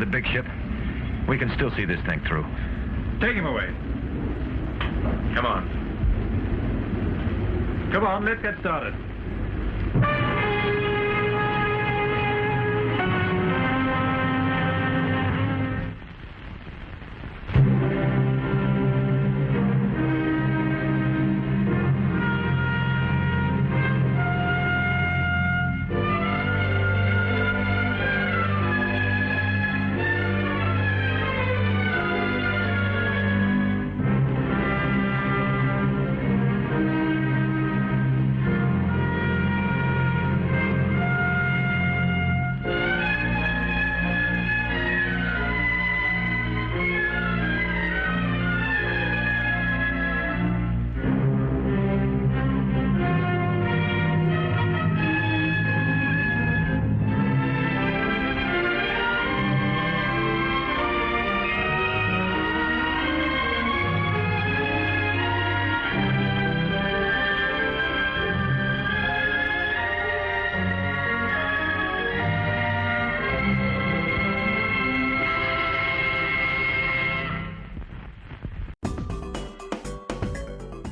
The big ship. We can still see this thing through. Take him away. Come on. Come on, let's get started.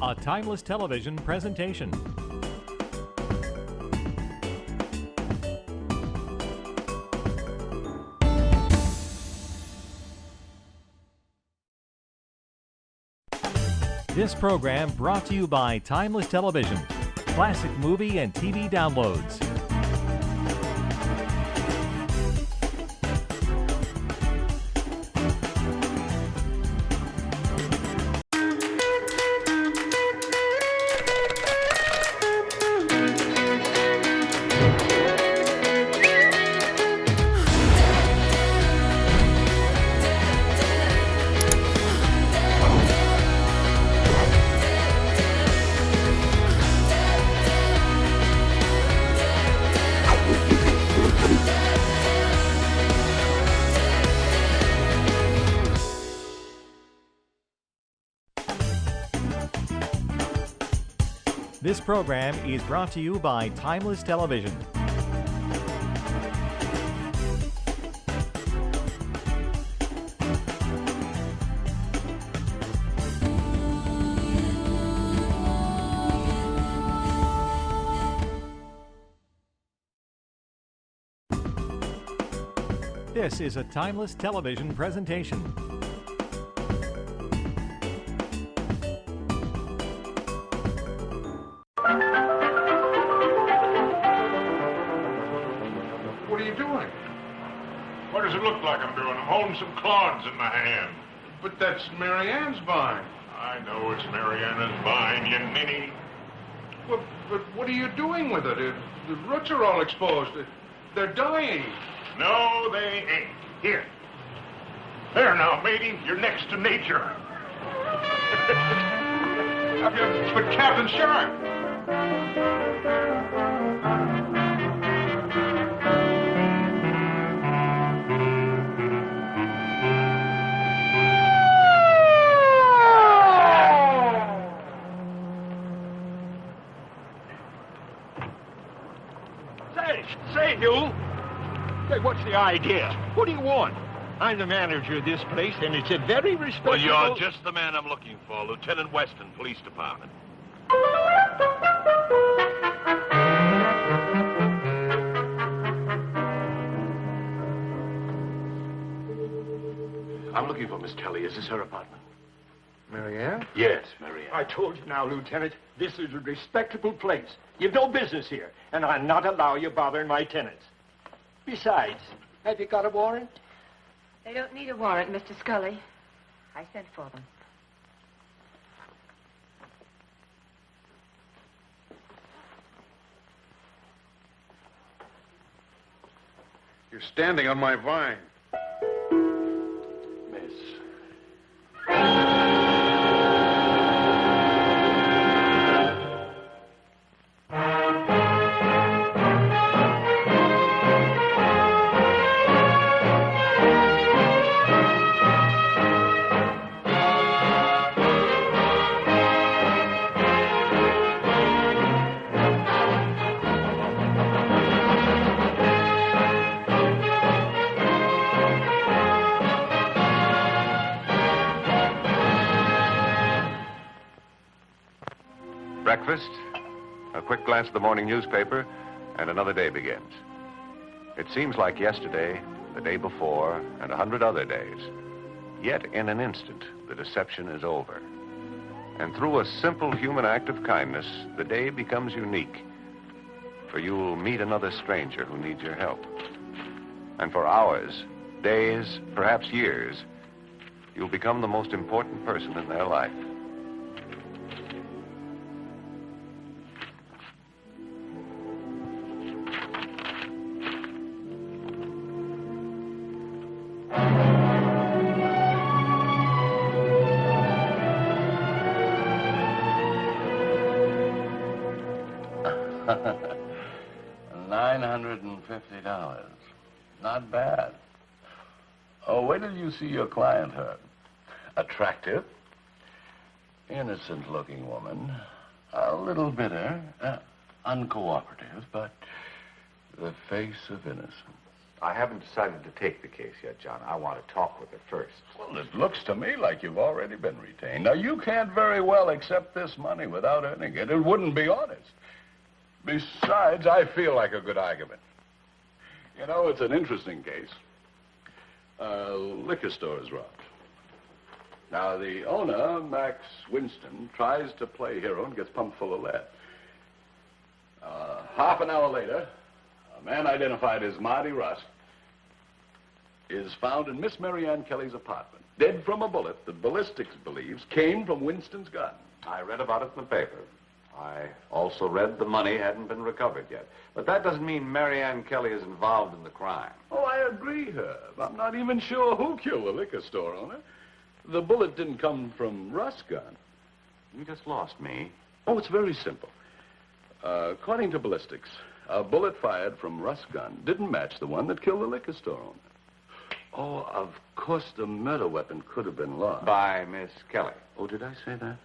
A Timeless Television presentation. This program brought to you by Timeless Television, classic movie and TV downloads. This program is brought to you by Timeless Television. This is a Timeless Television presentation. What are you doing? What does it look like I'm doing? I'm holding some clods in my hand. But that's Mary Ann's vine. I know it's Mary Ann's vine, you ninny. Well, but what are you doing with it? The roots are all exposed. They're dying. No, they ain't. Here. There now, matey. You're next to nature. But Captain Shark. Say, Hugh. Say, what's the idea? What do you want? I'm the manager of this place, and it's a very respectable... Well, you're just the man I'm looking for, Lieutenant Weston, Police Department. I'm looking for Miss Kelly. Is this her apartment? Mary Ann? Yes, Mary Ann. I told you now, Lieutenant, this is a respectable place. You've no business here, and I'll not allow you bothering my tenants. Besides, have you got a warrant? They don't need a warrant, Mr. Scully. I sent for them. You're standing on my vine. Miss. Breakfast, a quick glance at the morning newspaper, and another day begins. It seems like yesterday, the day before, and 100 other days. Yet, in an instant, the deception is over. And through a simple human act of kindness, the day becomes unique. For you'll meet another stranger who needs your help. And for hours, days, perhaps years, you'll become the most important person in their life. $950. Not bad. Oh, wait till you see your client, Herb. Attractive, innocent-looking woman, a little bitter, uncooperative, but the face of innocence. I haven't decided to take the case yet, John. I want to talk with her first. Well, it looks to me like you've already been retained. Now, you can't very well accept this money without earning it. It wouldn't be honest. Besides, I feel like a good argument. You know, it's an interesting case. A liquor store is robbed. Now, the owner, Max Winston, tries to play hero and gets pumped full of lead. Half an hour later, a man identified as Marty Rusk is found in Miss Mary Ann Kelly's apartment, dead from a bullet that ballistics believes came from Winston's gun. I read about it in the paper. I also read the money hadn't been recovered yet. But that doesn't mean Mary Ann Kelly is involved in the crime. Oh, I agree, Herb. I'm not even sure who killed the liquor store owner. The bullet didn't come from Rusk's gun. You just lost me. Oh, it's very simple. According to ballistics, a bullet fired from Rusk's gun didn't match the one that killed the liquor store owner. Oh, of course, the murder weapon could have been lost. By Miss Kelly. Oh, did I say that?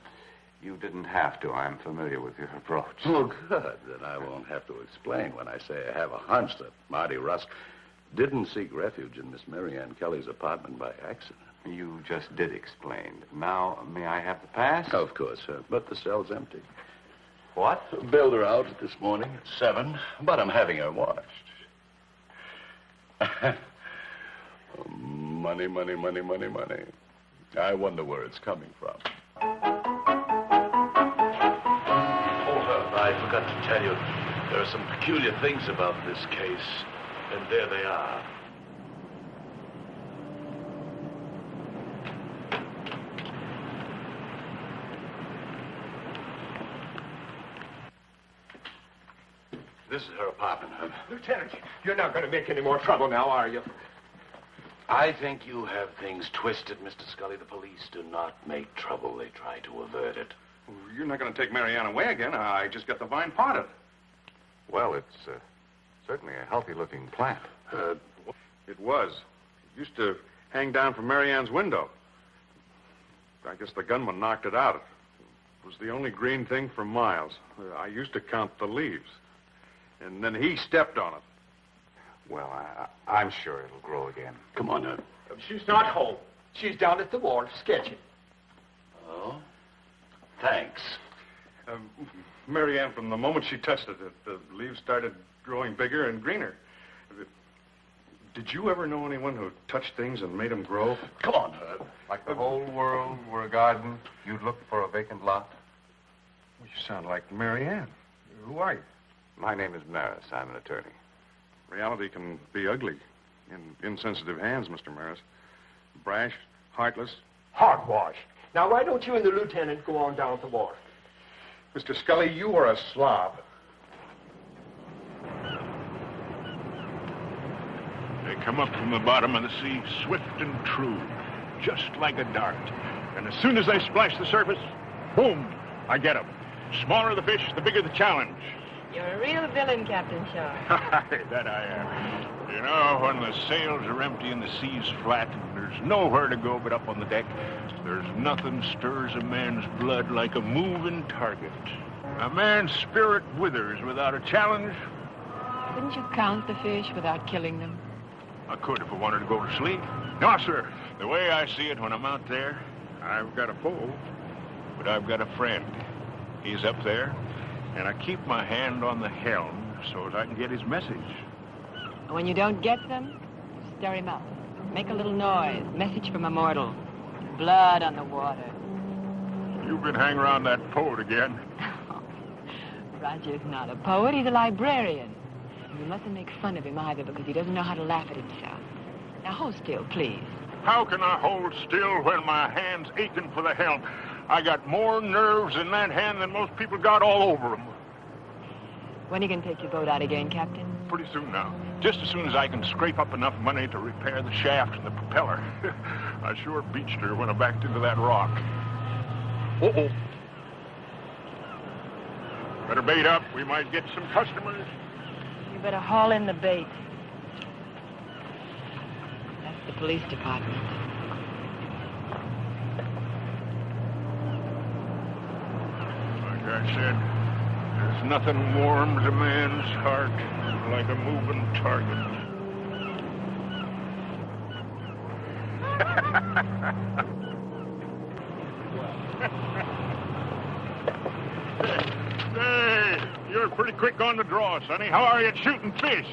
You didn't have to. I'm familiar with your approach. Oh, good. Then I won't have to explain when I say I have a hunch that Marty Rusk didn't seek refuge in Miss Mary Ann Kelly's apartment by accident. You just did explain. Now, may I have the pass? Of course, sir. But the cell's empty. What? Bailed her out this morning at 7, but I'm having her watched. Money, money, money, money, money. I wonder where it's coming from. I forgot to tell you, there are some peculiar things about this case, and there they are. This is her apartment, Herb. Lieutenant, you're not going to make any more trouble now, are you? I think you have things twisted, Mr. Scully. The police do not make trouble. They try to avert it. Well, you're not going to take Mary Ann away again. I just got the vine potted. Well, it's certainly a healthy-looking plant. It was. It used to hang down from Mary Ann's window. I guess the gunman knocked it out. It was the only green thing for miles. I used to count the leaves. And then he stepped on it. Well, I'm sure it'll grow again. Come on, Herb. She's not home. She's down at the wharf sketching. Oh? Thanks. Mary Ann, from the moment she touched it, the leaves started growing bigger and greener. Did you ever know anyone who touched things and made them grow? Come on, Herb. Like the whole world were a garden, you'd look for a vacant lot? Well, you sound like Mary Ann. Who are you? My name is Maris. I'm an attorney. Reality can be ugly in insensitive hands, Mr. Maris. Brash, heartless. Hogwash. Now, why don't you and the lieutenant go on down at the wharf? Mr. Scully, you are a slob. They come up from the bottom of the sea, swift and true, just like a dart. And as soon as they splash the surface, boom, I get them. Smaller the fish, the bigger the challenge. You're a real villain, Captain Shaw. That I am. You know, when the sails are empty and the sea's flat, and there's nowhere to go but up on the deck, there's nothing stirs a man's blood like a moving target. A man's spirit withers without a challenge. Couldn't you count the fish without killing them? I could if I wanted to go to sleep. No, sir. The way I see it when I'm out there, I've got a foe, but I've got a friend. He's up there, And I keep my hand on the helm so as I can get his message. When you don't get them, stir him up. Make a little noise. Message from a mortal. Blood on the water. You've been hanging around that poet again. Roger's not a poet, he's a librarian. And you mustn't make fun of him either because he doesn't know how to laugh at himself. Now hold still, please. How can I hold still when my hand's aching for the helm? I got more nerves in that hand than most people got all over them. When are you going to take your boat out again, Captain? Pretty soon now. Just as soon as I can scrape up enough money to repair the shaft and the propeller. I sure beached her when I backed into that rock. Uh-oh. Better bait up. We might get some customers. You better haul in the bait. That's the police department. Like I said, there's nothing warms a man's heart like a moving target. Hey, you're pretty quick on the draw, Sonny. How are you at shooting fish?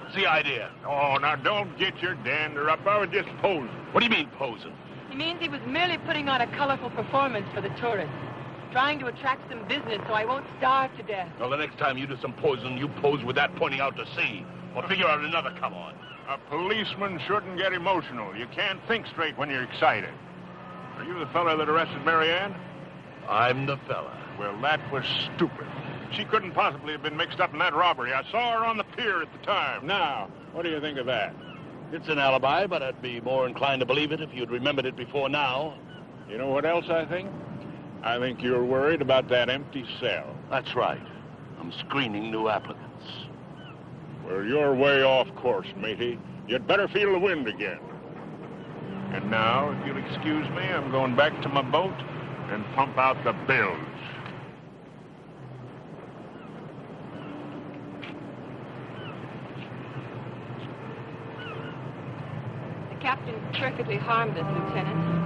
What's the idea? Oh, now don't get your dander up. I was just posing. What do you mean, posing? He means he was merely putting on a colorful performance for the tourists. Trying to attract some business so I won't starve to death. Well, the next time you do some posing, you pose with that pointing out to sea. Or figure out another come on. A policeman shouldn't get emotional. You can't think straight when you're excited. Are you the fella that arrested Mary Ann? I'm the fella. Well, that was stupid. She couldn't possibly have been mixed up in that robbery. I saw her on the pier at the time. Now, what do you think of that? It's an alibi, but I'd be more inclined to believe it if you'd remembered it before now. You know what else I think? I think you're worried about that empty cell. That's right. I'm screening new applicants. Well, you're way off course, matey. You'd better feel the wind again. And now, if you'll excuse me, I'm going back to my boat and pump out the bills. The captain's perfectly harmless, Lieutenant.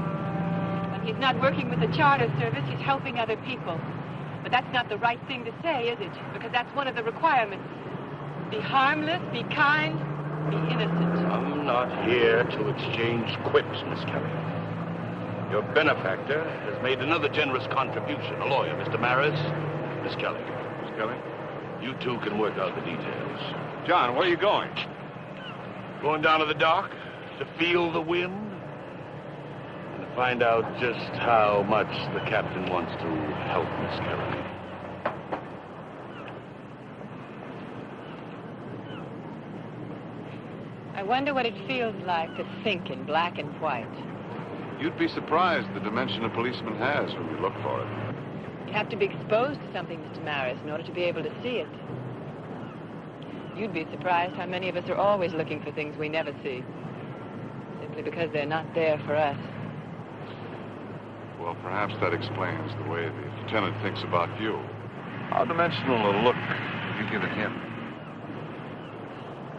When he's not working with the charter service, he's helping other people. But that's not the right thing to say, is it? Because that's one of the requirements. Be harmless, be kind, be innocent. I'm not here to exchange quips, Miss Kelly. Your benefactor has made another generous contribution. A lawyer, Mr. Maris. Miss Kelly. Miss Kelly? You two can work out the details. John, where are you going? Going down to the dock to feel the wind and to find out just how much the captain wants to help Miss Kelly. I wonder what it feels like to think in black and white. You'd be surprised the dimension a policeman has when you look for it. You have to be exposed to something, Mr. Maris, in order to be able to see it. You'd be surprised how many of us are always looking for things we never see. Simply because they're not there for us. Well, perhaps that explains the way the lieutenant thinks about you. How dimensional a look have you given him?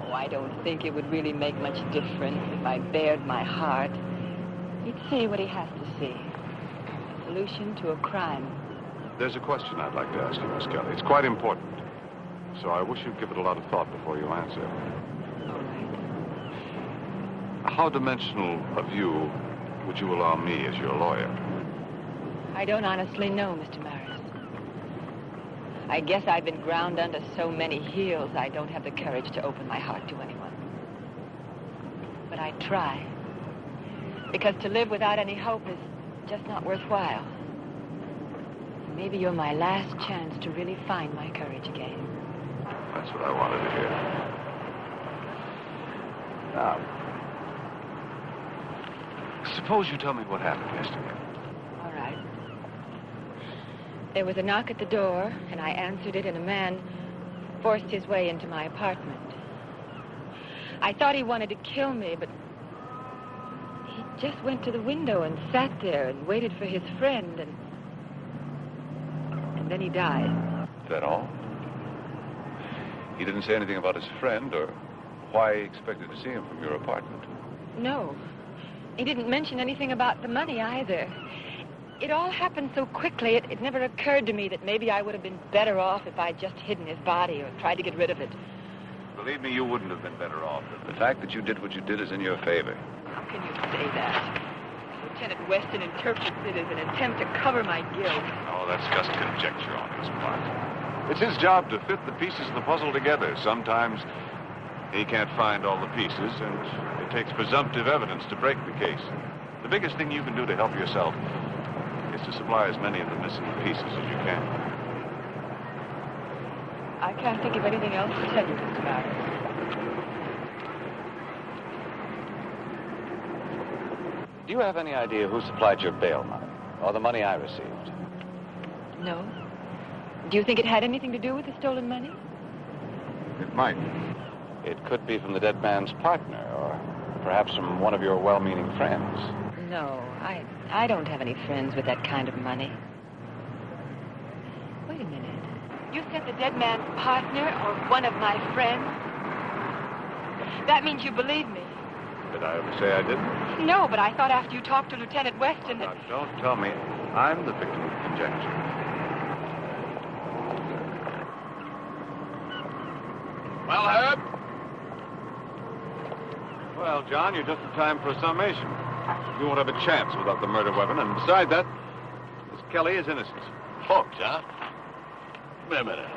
Oh, I don't think it would really make much difference if I bared my heart. He'd see what he has to see. A solution to a crime. There's a question I'd like to ask you, Miss Kelly. It's quite important. So I wish you'd give it a lot of thought before you answer. All right. How dimensional a view would you allow me as your lawyer? I don't honestly know, Mr. Maris. I guess I've been ground under so many heels, I don't have the courage to open my heart to anyone. But I try. Because to live without any hope is just not worthwhile. Maybe you're my last chance to really find my courage again. That's what I wanted to hear. Now, suppose you tell me what happened yesterday. All right. There was a knock at the door, and I answered it, and a man forced his way into my apartment. I thought he wanted to kill me, but he just went to the window and sat there and waited for his friend, and then he died. Is that all? He didn't say anything about his friend or why he expected to see him from your apartment? No. He didn't mention anything about the money either. It all happened so quickly, it never occurred to me that maybe I would have been better off if I'd just hidden his body or tried to get rid of it. Believe me, you wouldn't have been better off. The fact that you did what you did is in your favor. How can you say that? Lieutenant Weston interprets it as an attempt to cover my guilt. Oh, that's just conjecture on his part. It's his job to fit the pieces of the puzzle together. Sometimes he can't find all the pieces, and it takes presumptive evidence to break the case. The biggest thing you can do to help yourself is to supply as many of the missing pieces as you can. I can't think of anything else to tell you, Mr. Barrett. Do you have any idea who supplied your bail money, or the money I received? No. Do you think it had anything to do with the stolen money? It might. It could be from the dead man's partner, or perhaps from one of your well-meaning friends. No, I don't have any friends with that kind of money. Wait a minute. You said the dead man's partner or one of my friends? That means you believe me. Did I ever say I didn't? No, but I thought after you talked to Lieutenant Weston that... Now, don't tell me I'm the victim of conjecture. Well, Herb? Well, John, you're just in time for a summation. You won't have a chance without the murder weapon, and besides that, Miss Kelly is innocent. Hooked, huh? Wait a minute.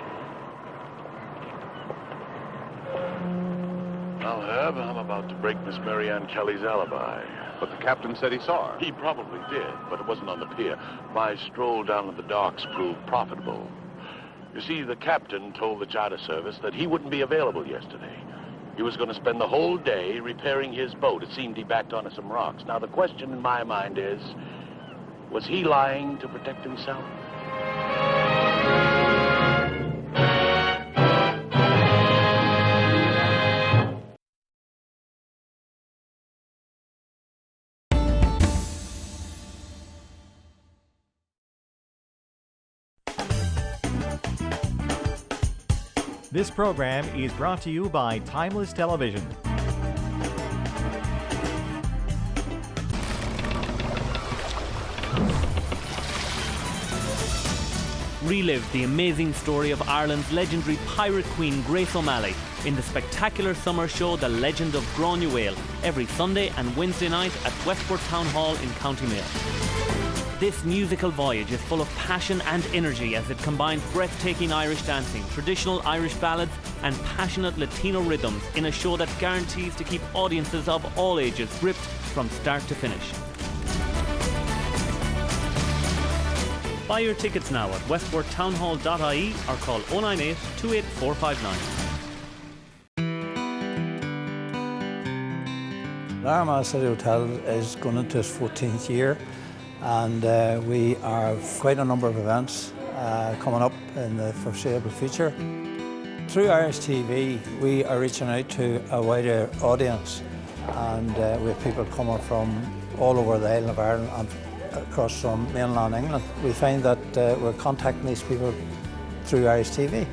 Well, Herb, I'm about to break Miss Marianne Kelly's alibi. But the captain said he saw her. He probably did, but it wasn't on the pier. My stroll down to the docks proved profitable. You see, the captain told the charter service that he wouldn't be available yesterday. He was going to spend the whole day repairing his boat. It seemed he backed onto some rocks. Now, the question in my mind is, was he lying to protect himself? This program is brought to you by Timeless Television. Relive the amazing story of Ireland's legendary pirate queen Grace O'Malley in the spectacular summer show The Legend of Granuaile every Sunday and Wednesday night at Westport Town Hall in County Mayo. This musical voyage is full of passion and energy as it combines breathtaking Irish dancing, traditional Irish ballads and passionate Latino rhythms in a show that guarantees to keep audiences of all ages gripped from start to finish. Buy your tickets now at westporttownhall.ie or call 098 28459. Laramar City Hotel is going into its 14th year, and we have quite a number of events coming up in the foreseeable future. Through Irish TV, we are reaching out to a wider audience, and we have people coming from all over the island of Ireland and across from mainland England. We find that we're contacting these people through Irish TV.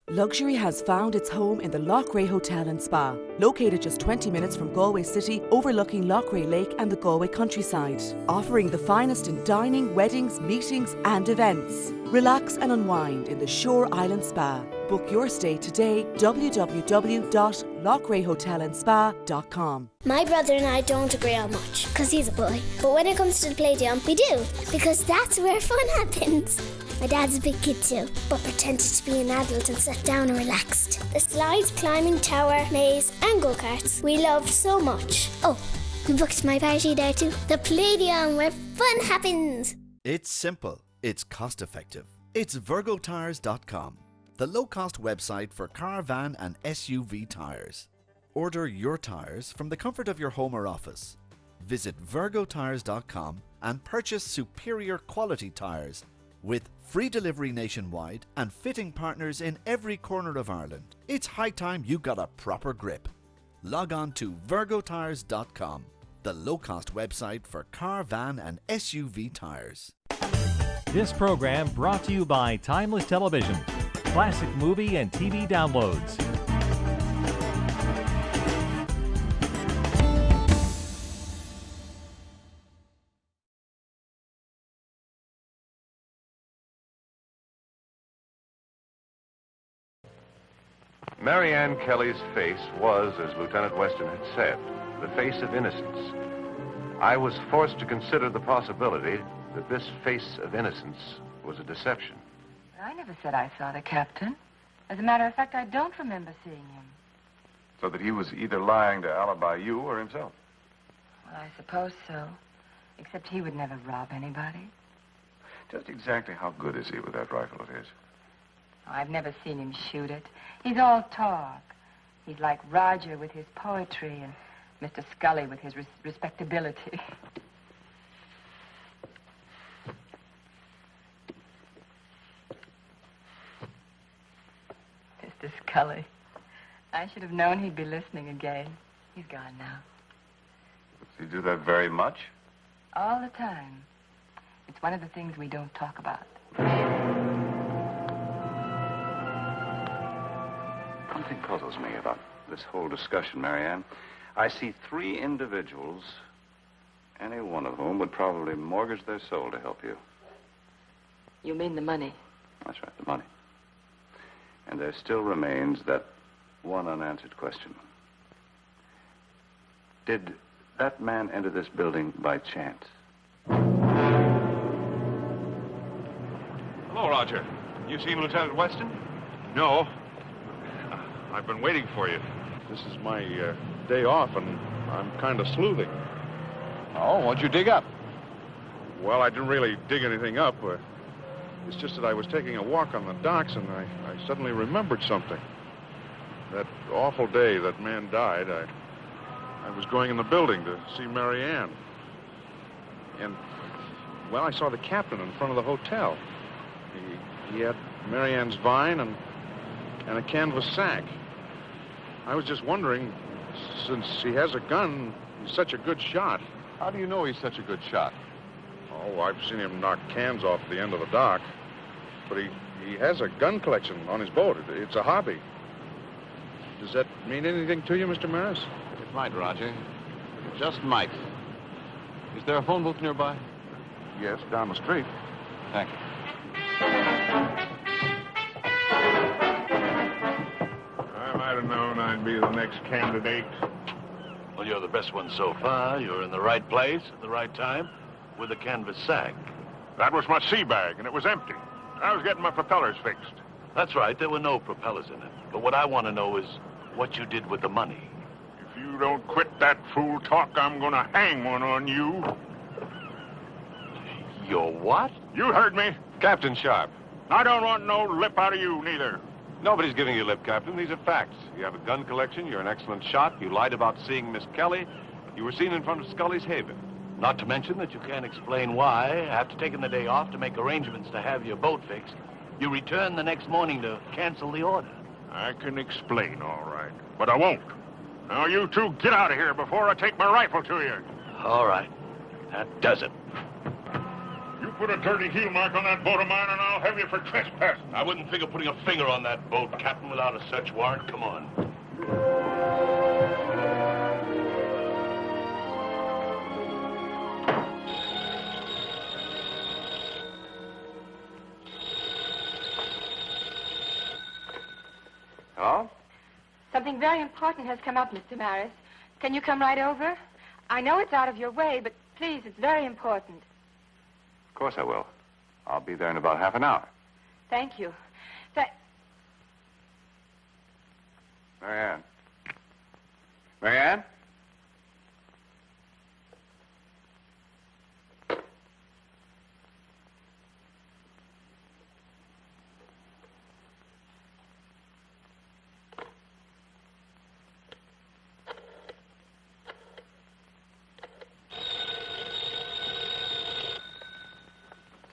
Luxury has found its home in the Loughrea Hotel and Spa, located just 20 minutes from Galway City, overlooking Loughrea Lake and the Galway countryside, offering the finest in dining, weddings, meetings and events. Relax and unwind in the Shore Island Spa. Book your stay today, www.loughreahotelandspa.com. My brother and I don't agree on much, because he's a boy. But when it comes to the playground, we do, because that's where fun happens. My dad's a big kid too, but pretended to be an adult and sat down and relaxed. The slides, climbing tower, maze and go-karts we loved so much. Oh, we booked my party there too. The Palladium, where fun happens. It's simple. It's cost-effective. It's VirgoTires.com, the low-cost website for car, van and SUV tires. Order your tires from the comfort of your home or office. Visit VirgoTires.com and purchase superior quality tires with free delivery nationwide and fitting partners in every corner of Ireland. It's high time you got a proper grip. Log on to VirgoTires.com, the low-cost website for car, van and SUV tires. This program brought to you by Timeless Television, classic movie and TV downloads. Marianne Kelly's face was, as Lieutenant Weston had said, the face of innocence. I was forced to consider the possibility that this face of innocence was a deception. I never said I saw the captain. As a matter of fact, I don't remember seeing him. So that he was either lying to alibi you or himself. Well, I suppose so. Except he would never rob anybody. Just exactly how good is he with that rifle of his? I've never seen him shoot it. He's all talk. He's like Roger with his poetry and Mr. Scully with his respectability. Mr. Scully. I should have known he'd be listening again. He's gone now. Does he do that very much? All the time. It's one of the things we don't talk about. Something puzzles me about this whole discussion, Marianne. I see three individuals, any one of whom would probably mortgage their soul to help you. You mean the money? That's right, the money. And there still remains that one unanswered question. Did that man enter this building by chance? Hello, Roger. You seen Lieutenant Weston? No. I've been waiting for you. This is my day off, and I'm kind of sleuthing. Oh, what'd you dig up? Well, I didn't really dig anything up. It's just that I was taking a walk on the docks, and I suddenly remembered something. That awful day that man died, I was going in the building to see Marianne. And, well, I saw the captain in front of the hotel. He had Marianne's vine and a canvas sack. I was just wondering, since he has a gun, he's such a good shot. How do you know he's such a good shot? Oh, I've seen him knock cans off the end of the dock. But he has a gun collection on his boat. It's a hobby. Does that mean anything to you, Mr. Maris? It might, Roger. It just might. Is there a phone booth nearby? Yes, down the street. Thank you. I might have known I'd be the next candidate. Well, you're the best one so far. You're in the right place at the right time with a canvas sack. That was my sea bag, and it was empty. I was getting my propellers fixed. That's right. There were no propellers in it. But what I want to know is what you did with the money. If you don't quit that fool talk, I'm going to hang one on you. Your what? You heard me. Captain Sharp. I don't want no lip out of you, neither. Nobody's giving you lip, Captain. These are facts. You have a gun collection. You're an excellent shot. You lied about seeing Miss Kelly. You were seen in front of Scully's Haven. Not to mention that you can't explain why, after taking the day off to make arrangements to have your boat fixed, you return the next morning to cancel the order. I can explain, all right, but I won't. Now, you two get out of here before I take my rifle to you. All right. That does it. You put a dirty heel mark on that boat of mine, and I'll have you for trespassing. I wouldn't figure putting a finger on that boat, Captain, without a search warrant. Come on. Hello? Something very important has come up, Mr. Maris. Can you come right over? I know it's out of your way, but please, it's very important. Of course I will. I'll be there in about half an hour. Thank you. Marianne. Marianne?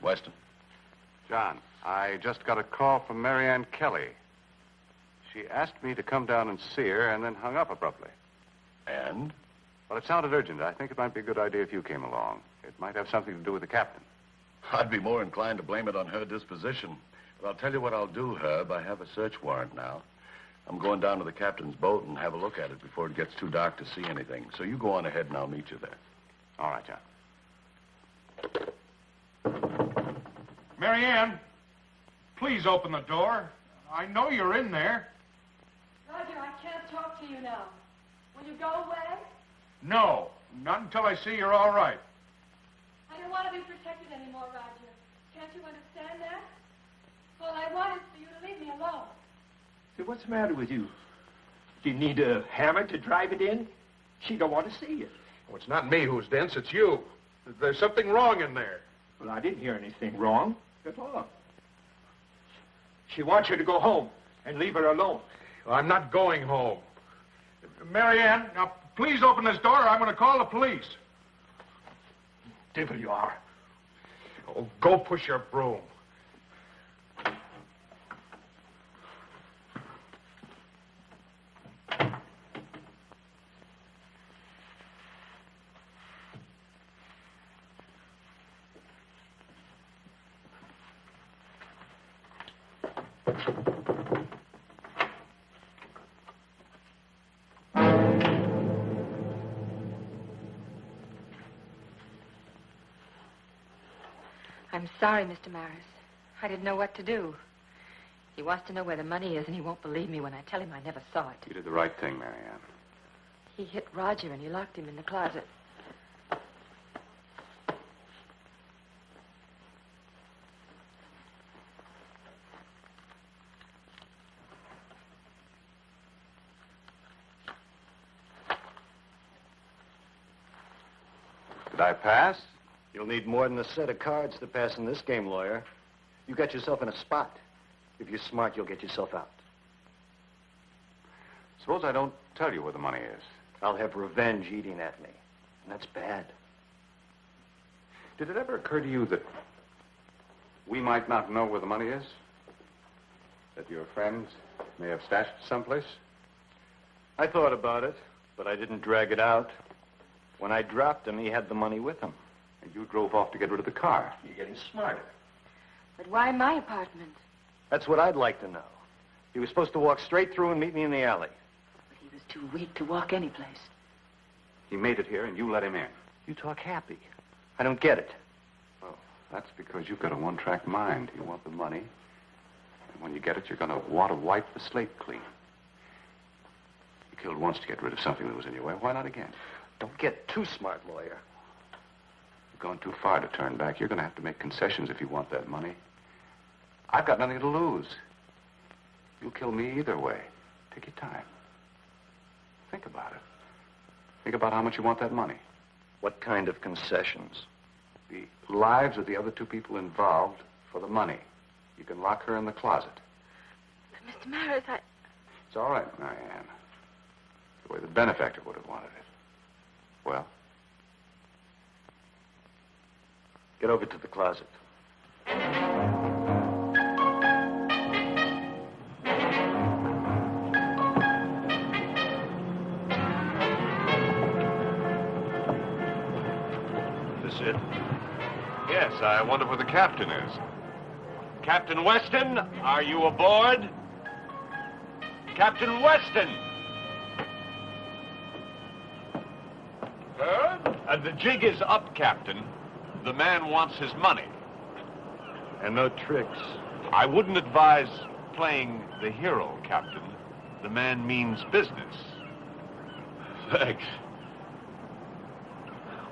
Weston. John, I just got a call from Marianne Kelly. She asked me to come down and see her and then hung up abruptly. And? Well, it sounded urgent. I think it might be a good idea if you came along. It might have something to do with the captain. I'd be more inclined to blame it on her disposition. But I'll tell you what I'll do, Herb. I have a search warrant now. I'm going down to the captain's boat and have a look at it before it gets too dark to see anything. So you go on ahead and I'll meet you there. All right, John. Marianne, please open the door. I know you're in there. you now. Will you go away? No, not until I see you're all right. I don't want to be protected anymore, Roger. Can't you understand that? All I want is for you to leave me alone. So what's the matter with you? Do you need a hammer to drive it in? She don't want to see you. Well, it's not me who's dense, it's you. There's something wrong in there. Well, I didn't hear anything wrong at all. She wants you to go home and leave her alone. Well, I'm not going home. Marianne, now please open this door or I'm going to call the police. Devil you are. Oh, go push your broom. I'm sorry, Mr. Maris. I didn't know what to do. He wants to know where the money is, and he won't believe me when I tell him I never saw it. You did the right thing, Marianne. He hit Roger, and he locked him in the closet. Did I pass? You'll need more than a set of cards to pass in this game, lawyer. You got yourself in a spot. If you're smart, you'll get yourself out. Suppose I don't tell you where the money is. I'll have revenge eating at me, and that's bad. Did it ever occur to you that we might not know where the money is? That your friends may have stashed it someplace? I thought about it, but I didn't drag it out. When I dropped him, he had the money with him. And you drove off to get rid of the car. You're getting smarter. But why my apartment? That's what I'd like to know. He was supposed to walk straight through and meet me in the alley. But he was too weak to walk any place. He made it here and you let him in. You talk happy. I don't get it. Well, that's because you've got a one-track mind. You want the money, and when you get it, you're going to want to wipe the slate clean. You killed once to get rid of something that was in your way. Why not again? Don't get too smart, lawyer. You've gone too far to turn back. You're going to have to make concessions if you want that money. I've got nothing to lose. You'll kill me either way. Take your time. Think about it. Think about how much you want that money. What kind of concessions? The lives of the other two people involved for the money. You can lock her in the closet. But Mr. Maris, It's all right, Marianne. The way the benefactor would have wanted it. Well? Get over to the closet. This it? Yes, I wonder where the captain is. Captain Weston, are you aboard? Captain Weston! The jig is up, Captain. The man wants his money. And no tricks. I wouldn't advise playing the hero, Captain. The man means business. Thanks.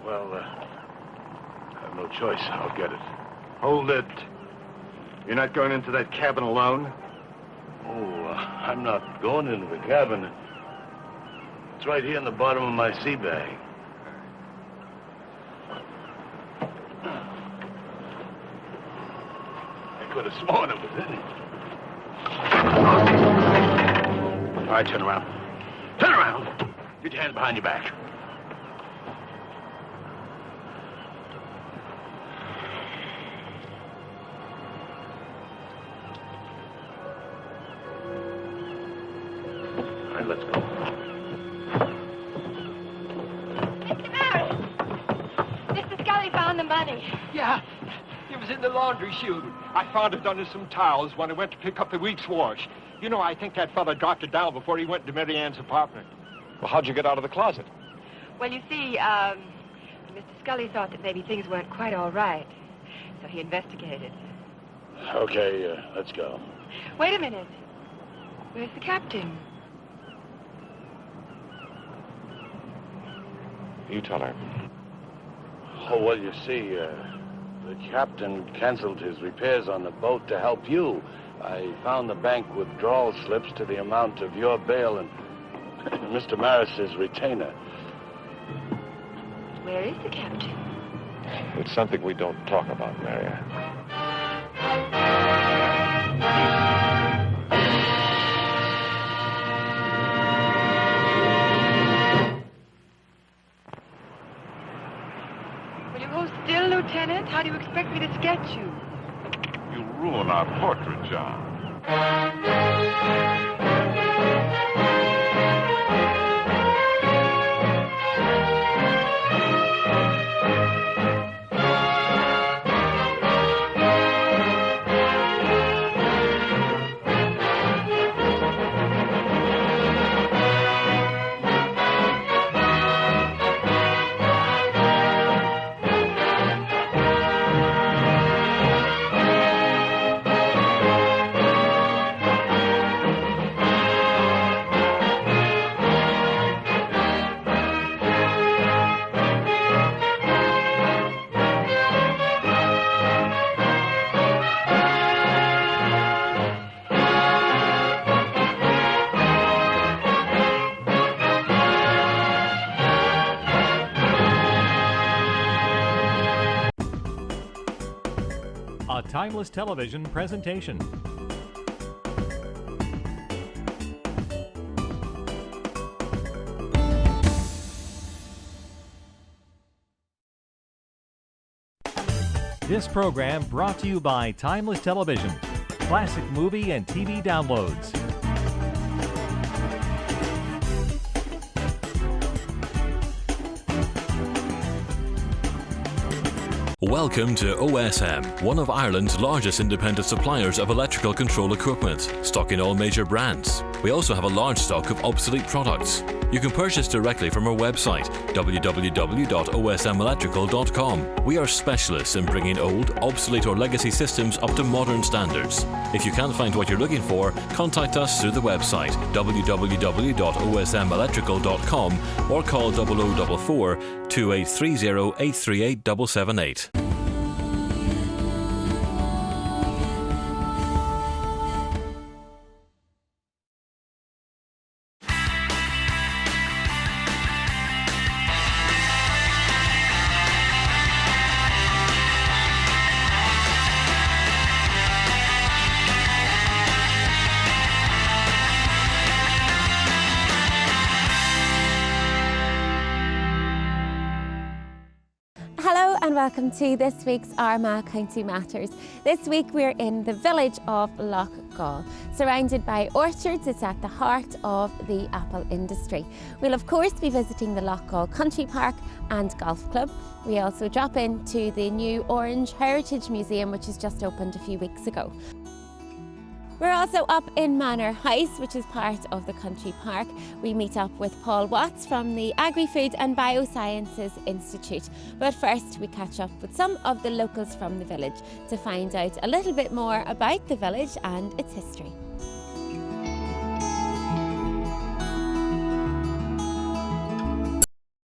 Well, I have no choice. I'll get it. Hold it. You're not going into that cabin alone? Oh, I'm not going into the cabin. It's right here in the bottom of my sea bag. I could have sworn it was in it. All right, turn around. Turn around! Get your hands behind your back. All right, let's go. Mr. Maris! Mr. Scully found the money. Yeah, it was in the laundry chute. I found it under some towels when I went to pick up the week's wash. You know, I think that fella dropped it down before he went to Mary Ann's apartment. Well, how'd you get out of the closet? Well, you see, Mr. Scully thought that maybe things weren't quite all right. So he investigated. Okay, let's go. Wait a minute. Where's the captain? You tell her. Oh, well, you see, the captain canceled his repairs on the boat to help you. I found the bank withdrawal slips to the amount of your bail and Mr. Maris's retainer. Where is the captain? It's something we don't talk about, Maria. Will you hold still, Lieutenant? How do you expect me to sketch you? You'll ruin our portrait, John. A Timeless Television presentation. This program brought to you by Timeless Television, classic movie and TV downloads. Welcome to OSM, one of Ireland's largest independent suppliers of electrical control equipment, stock in all major brands. We also have a large stock of obsolete products. You can purchase directly from our website, www.osmelectrical.com. We are specialists in bringing old, obsolete or legacy systems up to modern standards. If you can't find what you're looking for, contact us through the website, www.osmelectrical.com, or call 0044 2830 838 778. Hello and welcome to this week's Armagh County Matters. This week we're in the village of Loch Gall. Surrounded by orchards, it's at the heart of the apple industry. We'll of course be visiting the Loch Gall Country Park and Golf Club. We also drop into the new Orange Heritage Museum, which has just opened a few weeks ago. We're also up in Manor House, which is part of the country park. We meet up with Paul Watts from the Agri-Food and Biosciences Institute. But first, we catch up with some of the locals from the village to find out a little bit more about the village and its history.